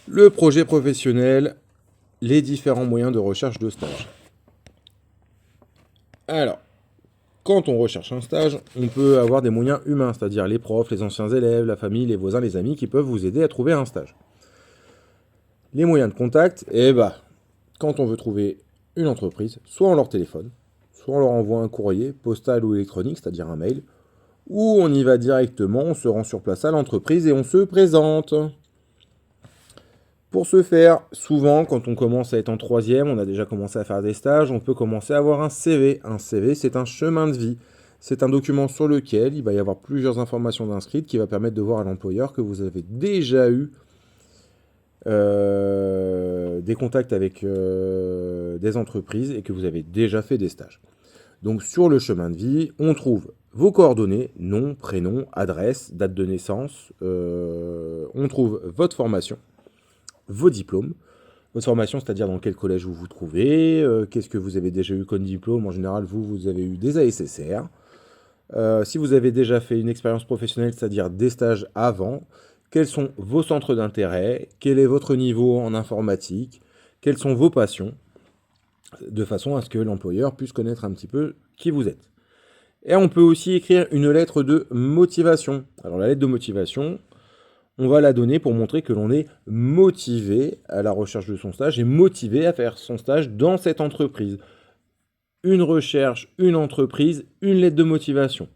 Le projet professionnel, les différents moyens de recherche de stage. Alors, quand on recherche un stage, on peut avoir des moyens humains, c'est-à-dire les profs, les anciens élèves, la famille, les voisins, les amis qui peuvent vous aider à trouver un stage. Les moyens de contact, quand on veut trouver une entreprise, soit on leur téléphone, soit on leur envoie un courrier, postal ou électronique, c'est-à-dire un mail, ou on y va directement, on se rend sur place à l'entreprise et on se présente. Pour ce faire, souvent, quand on commence à être en troisième, on a déjà commencé à faire des stages, on peut commencer à avoir un CV. Un CV, c'est un chemin de vie. C'est un document sur lequel il va y avoir plusieurs informations inscrites qui va permettre de voir à l'employeur que vous avez déjà eu des contacts avec des entreprises et que vous avez déjà fait des stages. Donc sur le chemin de vie, on trouve vos coordonnées, nom, prénom, adresse, date de naissance, on trouve votre formation, vos diplômes, votre formation, c'est-à-dire dans quel collège vous vous trouvez, qu'est-ce que vous avez déjà eu comme diplôme. En général, vous avez eu des ASSR. Si vous avez déjà fait une expérience professionnelle, c'est-à-dire des stages avant, quels sont vos centres d'intérêt, quel est votre niveau en informatique, quelles sont vos passions, de façon à ce que l'employeur puisse connaître un petit peu qui vous êtes. Et on peut aussi écrire une lettre de motivation. Alors la lettre de motivation, on va la donner pour montrer que l'on est motivé à la recherche de son stage et motivé à faire son stage dans cette entreprise. Une recherche, une entreprise, une lettre de motivation.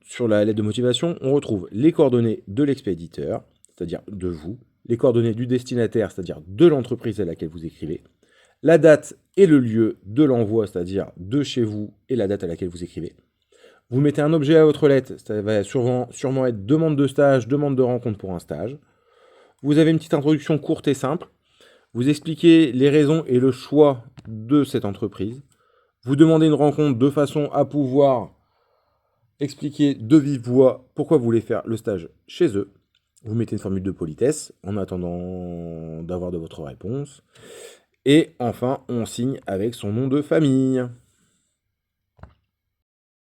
Sur la lettre de motivation, on retrouve les coordonnées de l'expéditeur, c'est-à-dire de vous, les coordonnées du destinataire, c'est-à-dire de l'entreprise à laquelle vous écrivez, la date et le lieu de l'envoi, c'est-à-dire de chez vous et la date à laquelle vous écrivez. Vous mettez un objet à votre lettre, ça va sûrement être demande de stage, demande de rencontre pour un stage. Vous avez une petite introduction courte et simple. Vous expliquez les raisons et le choix de cette entreprise. Vous demandez une rencontre de façon à pouvoir expliquer de vive voix pourquoi vous voulez faire le stage chez eux. Vous mettez une formule de politesse en attendant d'avoir de votre réponse. Et enfin, on signe avec son nom de famille.